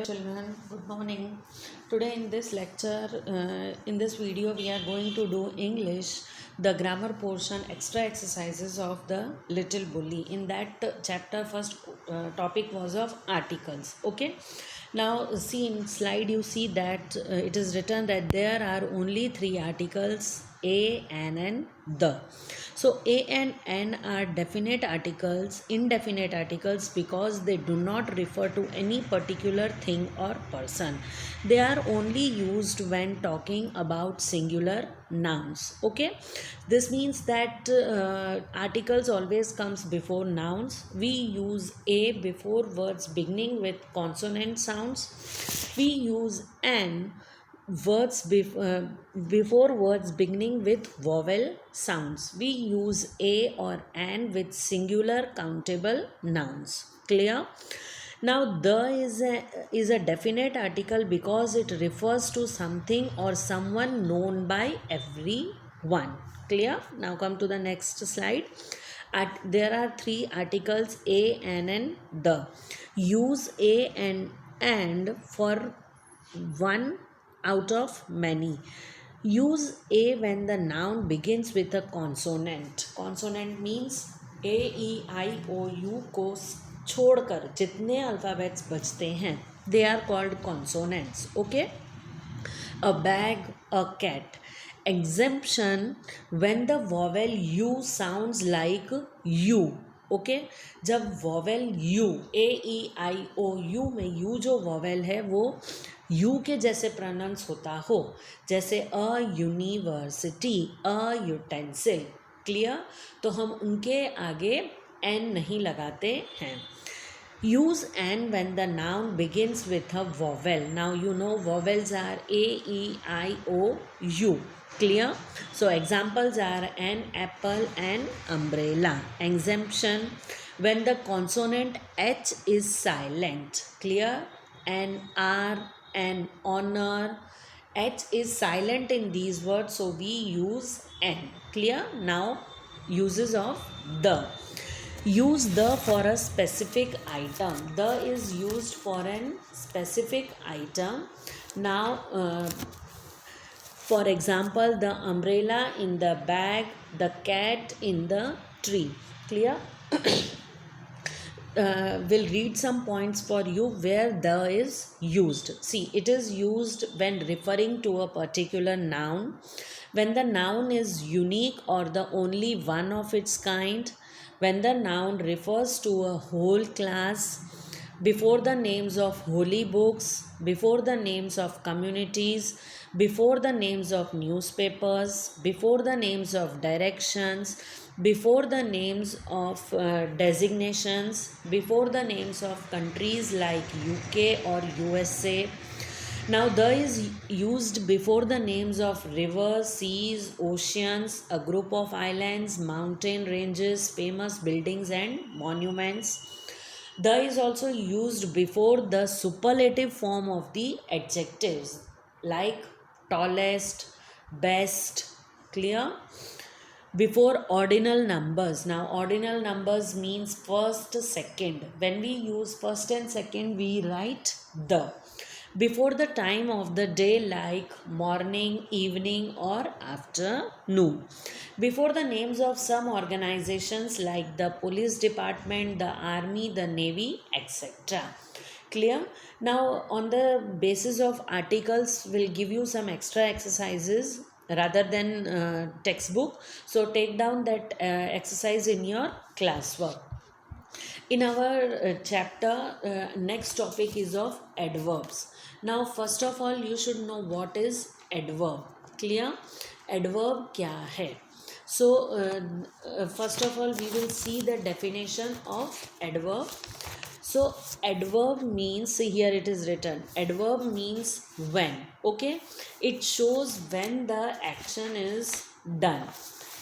Children, good morning. Today in this lecture, in this video, we are going to do English, the grammar portion, extra exercises of the Little Bully. In that chapter, first topic was of articles. Okay. Now, see in slide, you see that it is written that there are only three articles: a, an, and the. So a and n are definite articles, indefinite articles, because they do not refer to any particular thing or person. They are only used when talking about singular nouns. Okay, this means that articles always comes before nouns. We use a before words beginning with consonant sounds. We use an before words beginning with vowel sounds. We use a or an with singular countable nouns. Clear? Now, the is a definite article because it refers to something or someone known by everyone. Clear? Now, come to the next slide. There are three articles: a, an, and the. Use a and for one out of many. Use a when the noun begins with a consonant. Consonant means a e i o u को छोड़कर जितने alphabets बचते हैं they are called consonants. Okay, a bag, a cat. Exemption when the vowel u sounds like you. Okay जब vowel U A E I O U में U जो vowel है वो यू के जैसे प्रोनाउंस होता हो, जैसे a university, a utensil. Clear? तो हम उनके आगे एन नहीं लगाते हैं. Use an when the noun begins with a vowel. Now you know vowels are a, e, I, o, u. Clear? So examples are an apple and umbrella. Exemption when the consonant H is silent. Clear? An R, an honor. H is silent in these words, so we use n. Clear? Now uses of the. Use the for a specific item. The is used for an specific item. Now, for example, the umbrella in the bag, the cat in the tree. Clear? Will read some points for you where the is used. See, it is used when referring to a particular noun, when the noun is unique or the only one of its kind, when the noun refers to a whole class, before the names of holy books, before the names of communities, before the names of newspapers, before the names of directions, before the names of designations, before the names of countries like UK or USA. Now, the is used before the names of rivers, seas, oceans, a group of islands, mountain ranges, famous buildings, and monuments. The is also used before the superlative form of the adjectives like tallest, best. Clear? Before ordinal numbers. Now, ordinal numbers means first, second. When we use first and second, we write the. Before the time of the day, like morning, evening, or afternoon. Before the names of some organizations like the police department, the army, the navy, etc. Clear? Now, on the basis of articles, we'll give you some extra exercises rather than textbook. So, take down that exercise in your classwork. In our chapter, next topic is of adverbs. Now, first of all, you should know what is adverb. Clear? Adverb क्या है? So, first of all, we will see the definition of adverb. So, adverb means, see here it is written, adverb means when. Okay? It shows when the action is done.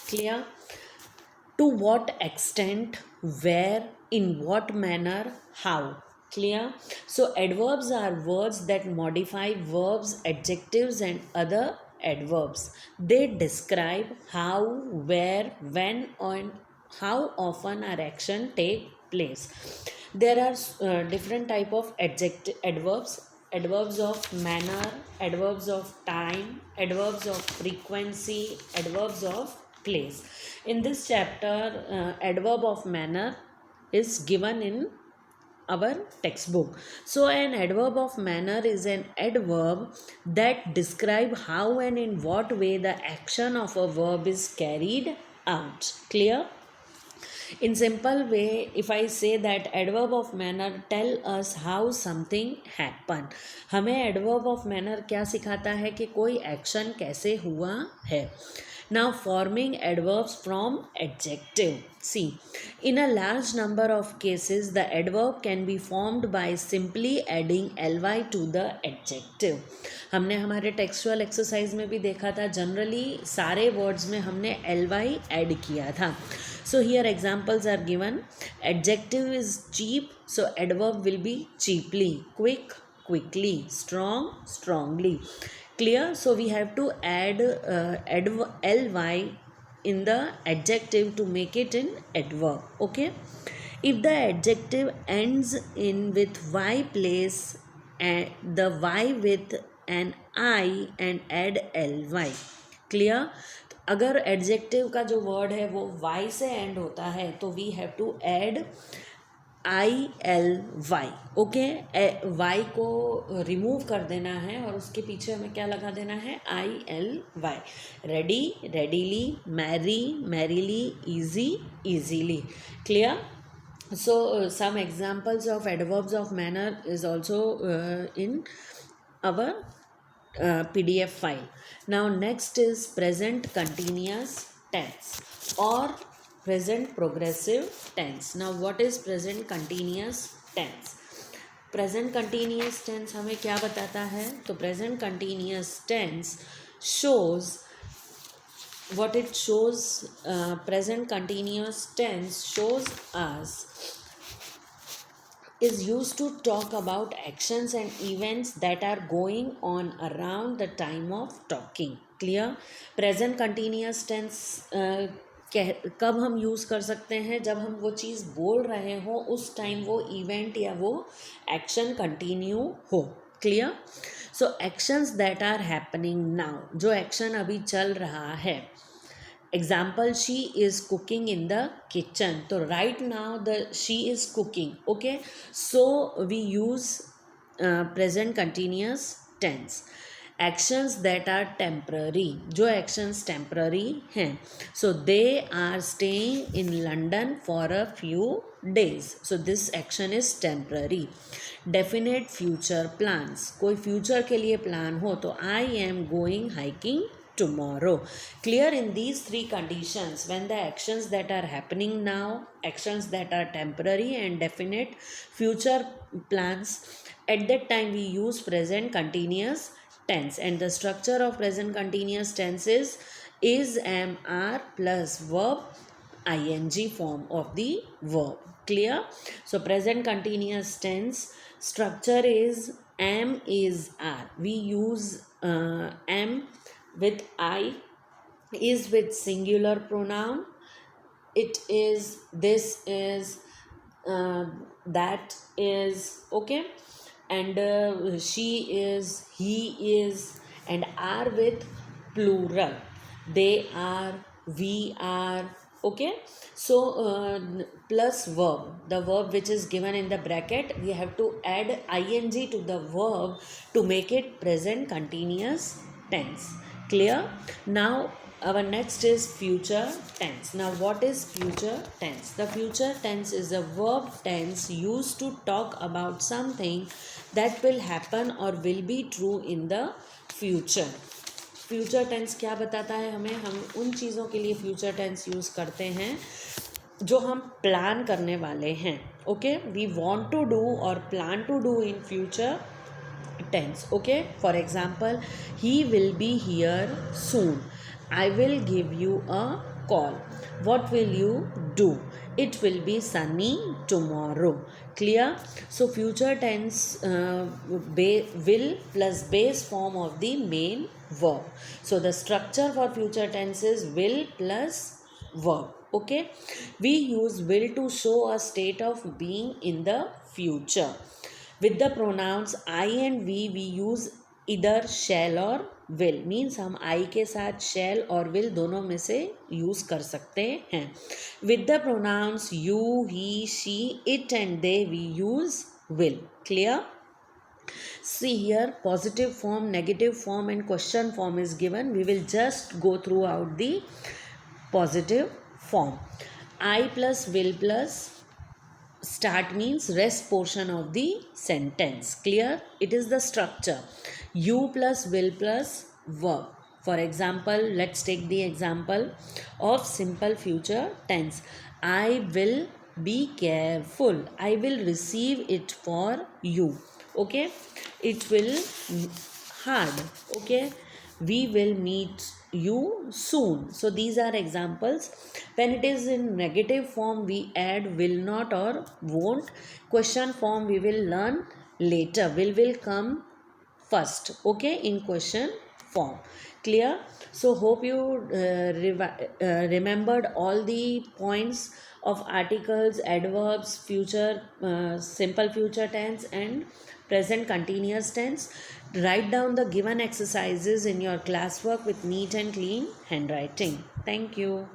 Clear? To what extent, where, in what manner, how. Clear? So adverbs are words that modify verbs, adjectives, and other adverbs. They describe how, where, when, and how often an action take place. There are different type of adverbs of manner, adverbs of time, adverbs of frequency, adverbs of place. In this chapter, adverb of manner is given in our textbook. So an adverb of manner is an adverb that describe how and in what way the action of a verb is carried out. Clear? In simple way, if I say that adverb of manner tell us how something happen, हमें adverb of manner क्या सिखाता है कि कोई action कैसे हुआ है. Now forming adverbs from adjective. See, in a large number of cases the adverb can be formed by simply adding ly to the adjective. हमने हमारे टेक्सचुअल एक्सरसाइज में भी देखा था, जनरली सारे वर्ड्स में हमने ly ऐड किया था. So here examples are given. Adjective is cheap, so adverb will be cheaply. Quick, quickly. Strong, strongly. Clear? So we have to add ly in the adjective to make it an adverb. Okay? If the adjective ends in with y, place the y with an I and add ly. Clear? अगर adjective का जो word है वो Y से and होता है तो we have to add I L Y. Okay, Y को रिमूव कर देना है और उसके पीछे हमें क्या लगा देना है, I L Y. Ready, readily. Merry, merrily. Easy, easily. Clear? So some examples of adverbs of manner is also in our PDF file. Now next is present continuous tense or present progressive tense. Now what is present continuous tense? Present continuous tense हमें क्या बताता है? तो present continuous tense shows what it shows. Present continuous tense shows us is used to talk about actions and events that are going on around the time of talking. Clear? Present continuous tense कब हम use कर सकते हैं? जब हम वो चीज़ बोल रहे हो उस टाइम वो इवेंट या वो एक्शन कंटिन्यू हो. Clear? So actions that are happening now, जो एक्शन अभी चल रहा है. Example, she is cooking in the kitchen. So right now she is cooking. Okay, so we use present continuous tense. Actions that are temporary, जो actions temporary हैं, so they are staying in London for a few days. So this action is temporary. Definite future plans, कोई future के लिए plan हो तो I am going hiking tomorrow. Clear? In these three conditions, when the actions that are happening now, actions that are temporary and definite future plans, at that time we use present continuous tense. And the structure of present continuous tense is am, are plus verb ing form of the verb. Clear? So present continuous tense structure is am is are. We use am with I, is with singular pronoun, it is, this is, that is. Okay, and she is, he is, and are with plural, they are, we are. Okay, so plus verb, the verb which is given in the bracket, we have to add ing to the verb to make it present continuous tense. Clear? Now our next is future tense. Now what is future tense? The future tense is a verb tense used to talk about something that will happen or will be true in the future. Future tense क्या बताता है हमें? हम उन चीज़ों के लिए future tense use करते हैं जो हम प्लान करने वाले हैं. Okay, we want to do और plan to do in future tense. Okay, for example, he will be here soon. I will give you a call. What will you do? It will be sunny tomorrow. Clear? So future tense will plus base form of the main verb. So the structure for future tense is will plus verb. Okay, we use will to show a state of being in the future. With the pronouns I and we use either shall or will, means हम I के साथ shall और will दोनों में से use कर सकते हैं. With the pronouns you, he, she, it and they we use will. Clear? See here, positive form, negative form and question form is given. We will just go throughout the positive form. I plus will plus start means rest portion of the sentence. Clear? It is the structure. You plus will plus verb. For example, let's take the example of simple future tense. I will be careful. I will receive it for you. Okay, it will hard. Okay, we will meet you soon. So these are examples. When it is in negative form, we add will not or won't. Question form we will learn later. Will come first. Okay, in question form. Clear? So hope you remembered all the points of articles, adverbs, future, simple future tense and present continuous tense. Write down the given exercises in your classwork with neat and clean handwriting. Thank you.